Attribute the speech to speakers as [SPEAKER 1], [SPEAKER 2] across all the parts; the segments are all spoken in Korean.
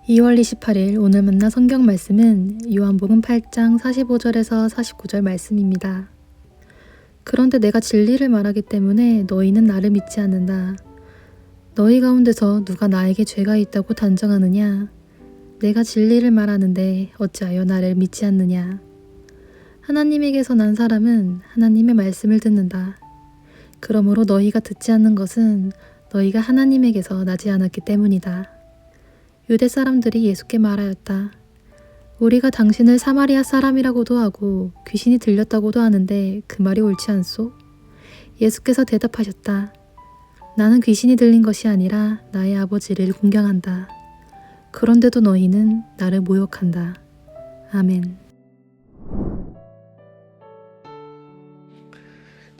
[SPEAKER 1] 2월 28일 오늘 만나 성경 말씀은 요한복음 8장 45절에서 49절 말씀입니다. 그런데 내가 진리를 말하기 때문에 너희는 나를 믿지 않는다. 너희 가운데서 누가 나에게 죄가 있다고 단정하느냐? 내가 진리를 말하는데 어찌하여 나를 믿지 않느냐? 하나님에게서 난 사람은 하나님의 말씀을 듣는다. 그러므로 너희가 듣지 않는 것은 너희가 하나님에게서 나지 않았기 때문이다. 유대 사람들이 예수께 말하였다. 우리가 당신을 사마리아 사람이라고도 하고 귀신이 들렸다고도 하는데 그 말이 옳지 않소? 예수께서 대답하셨다. 나는 귀신이 들린 것이 아니라 나의 아버지를 공경한다. 그런데도 너희는 나를 모욕한다. 아멘.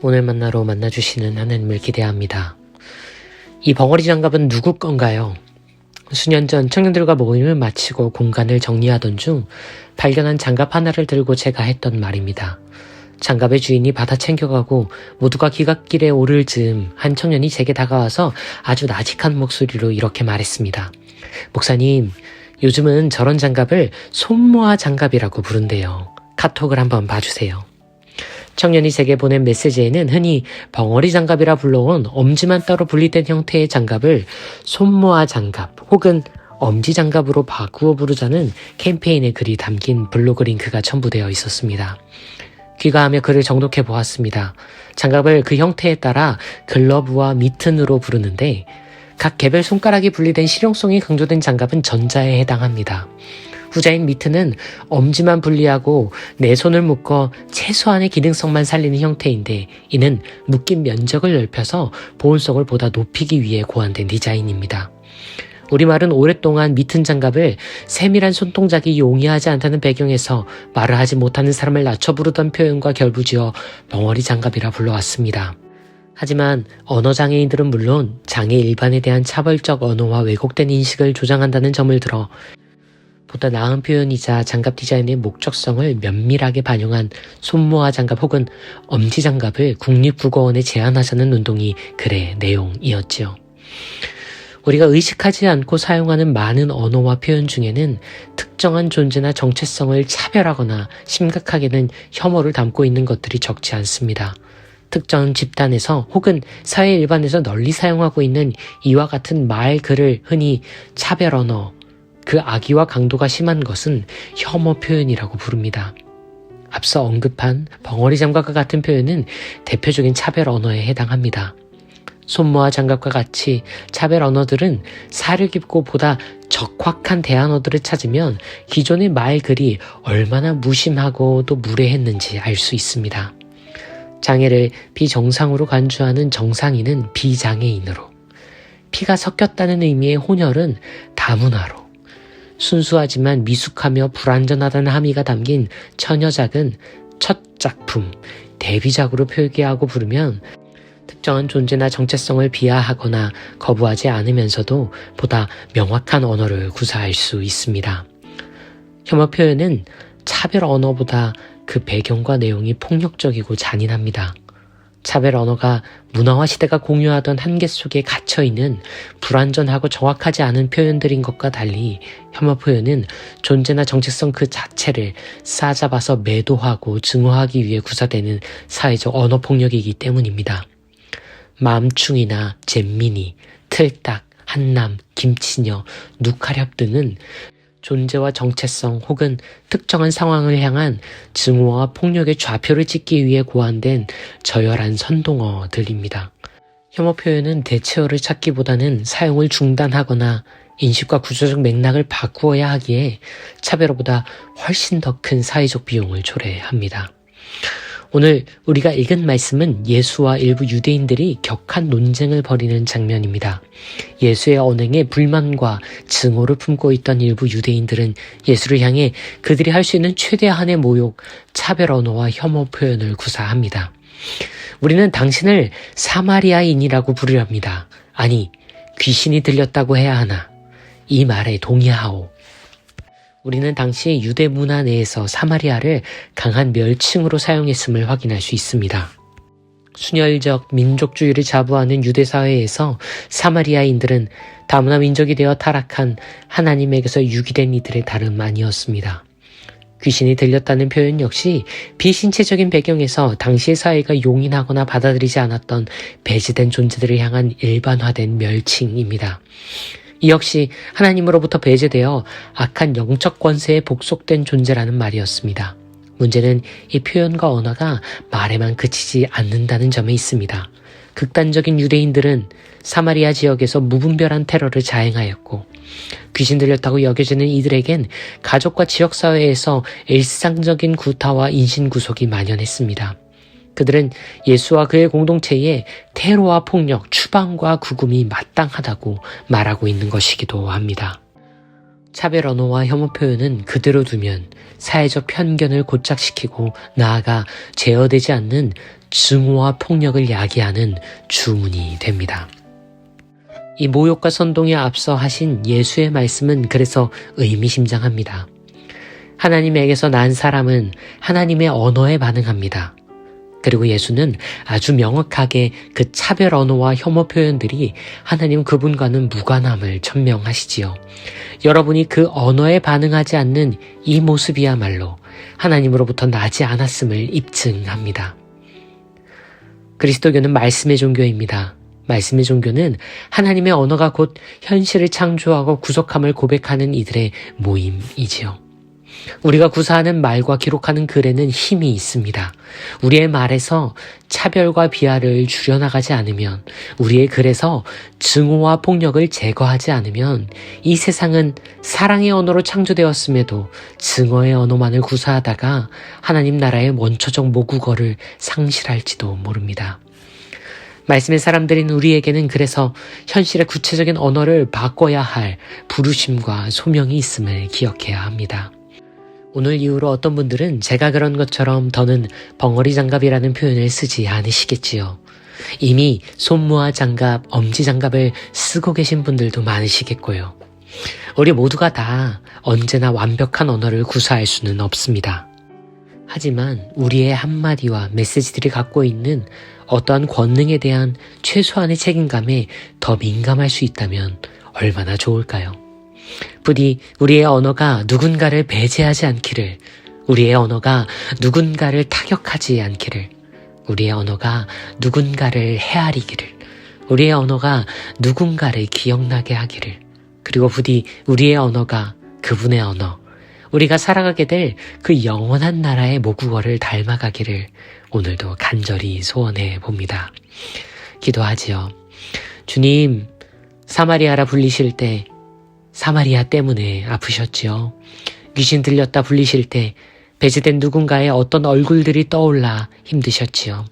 [SPEAKER 2] 오늘 만나러 만나주시는 하나님을 기대합니다. 이 벙어리 장갑은 누구 건가요? 수년 전 청년들과 모임을 마치고 공간을 정리하던 중 발견한 장갑 하나를 들고 제가 했던 말입니다. 장갑의 주인이 받아 챙겨가고 모두가 기갓길에 오를 즈음 한 청년이 제게 다가와서 아주 나직한 목소리로 이렇게 말했습니다. 목사님, 요즘은 저런 장갑을 손모아 장갑이라고 부른대요. 카톡을 한번 봐주세요. 청년이 제게 보낸 메시지에는 흔히 벙어리 장갑이라 불러온 엄지만 따로 분리된 형태의 장갑을 손모아 장갑 혹은 엄지 장갑으로 바꾸어 부르자는 캠페인의 글이 담긴 블로그 링크가 첨부되어 있었습니다. 귀가하며 글을 정독해 보았습니다. 장갑을 그 형태에 따라 글러브와 미튼으로 부르는데 각 개별 손가락이 분리된 실용성이 강조된 장갑은 전자에 해당합니다. 후자인 미트는 엄지만 분리하고 내 손을 묶어 최소한의 기능성만 살리는 형태인데 이는 묶인 면적을 넓혀서 보온성을 보다 높이기 위해 고안된 디자인입니다. 우리말은 오랫동안 미튼 장갑을 세밀한 손동작이 용이하지 않다는 배경에서 말을 하지 못하는 사람을 낮춰 부르던 표현과 결부지어 벙어리 장갑이라 불러왔습니다. 하지만 언어장애인들은 물론 장애 일반에 대한 차별적 언어와 왜곡된 인식을 조장한다는 점을 들어 보다 나은 표현이자 장갑 디자인의 목적성을 면밀하게 반영한 손모아 장갑 혹은 엄지 장갑을 국립국어원에 제안하자는 운동이 글의 내용이었지요. 우리가 의식하지 않고 사용하는 많은 언어와 표현 중에는 특정한 존재나 정체성을 차별하거나 심각하게는 혐오를 담고 있는 것들이 적지 않습니다. 특정 집단에서 혹은 사회 일반에서 널리 사용하고 있는 이와 같은 말, 글을 흔히 차별 언어, 그 악의와 강도가 심한 것은 혐오 표현이라고 부릅니다. 앞서 언급한 벙어리 장갑과 같은 표현은 대표적인 차별 언어에 해당합니다. 손모아 장갑과 같이 차별 언어들은 사려 깊고 보다 적확한 대안어들을 찾으면 기존의 말, 글이 얼마나 무심하고 또 무례했는지 알 수 있습니다. 장애를 비정상으로 간주하는 정상인은 비장애인으로, 피가 섞였다는 의미의 혼혈은 다문화로, 순수하지만 미숙하며 불완전하다는 함의가 담긴 처녀작은 첫 작품, 데뷔작으로 표기하고 부르면 특정한 존재나 정체성을 비하하거나 거부하지 않으면서도 보다 명확한 언어를 구사할 수 있습니다. 혐오 표현은 차별 언어보다 그 배경과 내용이 폭력적이고 잔인합니다. 차별 언어가 문화와 시대가 공유하던 한계 속에 갇혀있는 불완전하고 정확하지 않은 표현들인 것과 달리 혐오 표현은 존재나 정체성 그 자체를 싸잡아서 매도하고 증오하기 위해 구사되는 사회적 언어 폭력이기 때문입니다. 맘충이나 잼민이, 틀딱, 한남, 김치녀, 누카렵 등은 존재와 정체성 혹은 특정한 상황을 향한 증오와 폭력의 좌표를 찍기 위해 고안된 저열한 선동어들입니다. 혐오 표현은 대체어를 찾기보다는 사용을 중단하거나 인식과 구조적 맥락을 바꾸어야 하기에 차별어보다 훨씬 더 큰 사회적 비용을 초래합니다. 오늘 우리가 읽은 말씀은 예수와 일부 유대인들이 격한 논쟁을 벌이는 장면입니다. 예수의 언행에 불만과 증오를 품고 있던 일부 유대인들은 예수를 향해 그들이 할 수 있는 최대한의 모욕, 차별 언어와 혐오 표현을 구사합니다. 우리는 당신을 사마리아인이라고 부르렵니다. 아니, 귀신이 들렸다고 해야 하나? 이 말에 동의하오. 우리는 당시 유대 문화 내에서 사마리아를 강한 멸칭으로 사용했음을 확인할 수 있습니다. 순혈적 민족주의를 자부하는 유대 사회에서 사마리아인들은 다문화 민족이 되어 타락한 하나님에게서 유기된 이들의 다름 아니었습니다. 귀신이 들렸다는 표현 역시 비신체적인 배경에서 당시의 사회가 용인하거나 받아들이지 않았던 배제된 존재들을 향한 일반화된 멸칭입니다. 이 역시 하나님으로부터 배제되어 악한 영적 권세에 복속된 존재라는 말이었습니다. 문제는 이 표현과 언어가 말에만 그치지 않는다는 점에 있습니다. 극단적인 유대인들은 사마리아 지역에서 무분별한 테러를 자행하였고 귀신 들렸다고 여겨지는 이들에겐 가족과 지역사회에서 일상적인 구타와 인신구속이 만연했습니다. 그들은 예수와 그의 공동체에 테러와 폭력, 추방과 구금이 마땅하다고 말하고 있는 것이기도 합니다. 차별 언어와 혐오 표현은 그대로 두면 사회적 편견을 고착시키고 나아가 제어되지 않는 증오와 폭력을 야기하는 주문이 됩니다. 이 모욕과 선동에 앞서 하신 예수의 말씀은 그래서 의미심장합니다. 하나님에게서 난 사람은 하나님의 언어에 반응합니다. 그리고 예수는 아주 명확하게 그 차별 언어와 혐오 표현들이 하나님 그분과는 무관함을 천명하시지요. 여러분이 그 언어에 반응하지 않는 이 모습이야말로 하나님으로부터 나지 않았음을 입증합니다. 그리스도교는 말씀의 종교입니다. 말씀의 종교는 하나님의 언어가 곧 현실을 창조하고 구속함을 고백하는 이들의 모임이지요. 우리가 구사하는 말과 기록하는 글에는 힘이 있습니다. 우리의 말에서 차별과 비하를 줄여나가지 않으면, 우리의 글에서 증오와 폭력을 제거하지 않으면 이 세상은 사랑의 언어로 창조되었음에도 증오의 언어만을 구사하다가 하나님 나라의 원초적 모국어를 상실할지도 모릅니다. 말씀의 사람들인 우리에게는 그래서 현실의 구체적인 언어를 바꿔야 할 부르심과 소명이 있음을 기억해야 합니다. 오늘 이후로 어떤 분들은 제가 그런 것처럼 더는 벙어리 장갑이라는 표현을 쓰지 않으시겠지요. 이미 손무화 장갑, 엄지 장갑을 쓰고 계신 분들도 많으시겠고요. 우리 모두가 다 언제나 완벽한 언어를 구사할 수는 없습니다. 하지만 우리의 한마디와 메시지들이 갖고 있는 어떠한 권능에 대한 최소한의 책임감에 더 민감할 수 있다면 얼마나 좋을까요? 부디 우리의 언어가 누군가를 배제하지 않기를, 우리의 언어가 누군가를 타격하지 않기를, 우리의 언어가 누군가를 헤아리기를, 우리의 언어가 누군가를 기억나게 하기를, 그리고 부디 우리의 언어가 그분의 언어, 우리가 살아가게 될 그 영원한 나라의 모국어를 닮아가기를 오늘도 간절히 소원해 봅니다. 기도하지요. 주님, 사마리아라 불리실 때 사마리아 때문에 아프셨지요. 귀신 들렸다 불리실 때 배제된 누군가의 어떤 얼굴들이 떠올라 힘드셨지요.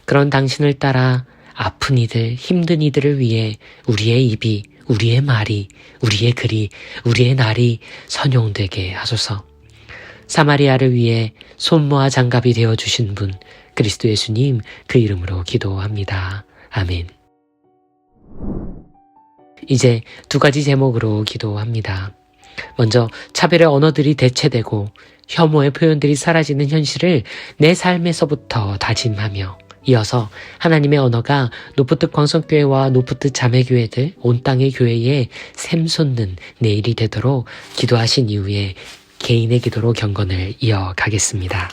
[SPEAKER 2] 그런 당신을 따라 아픈 이들, 힘든 이들을 위해 우리의 입이, 우리의 말이, 우리의 글이, 우리의 날이 선용되게 하소서. 사마리아를 위해 손모아 장갑이 되어주신 분, 그리스도 예수님 그 이름으로 기도합니다. 아멘. 이제 두 가지 제목으로 기도합니다. 먼저 차별의 언어들이 대체되고 혐오의 표현들이 사라지는 현실을 내 삶에서부터 다짐하며, 이어서 하나님의 언어가 노프트 광성교회와 노프트 자매교회들 온 땅의 교회에 샘솟는 내일이 되도록 기도하신 이후에 개인의 기도로 경건을 이어가겠습니다.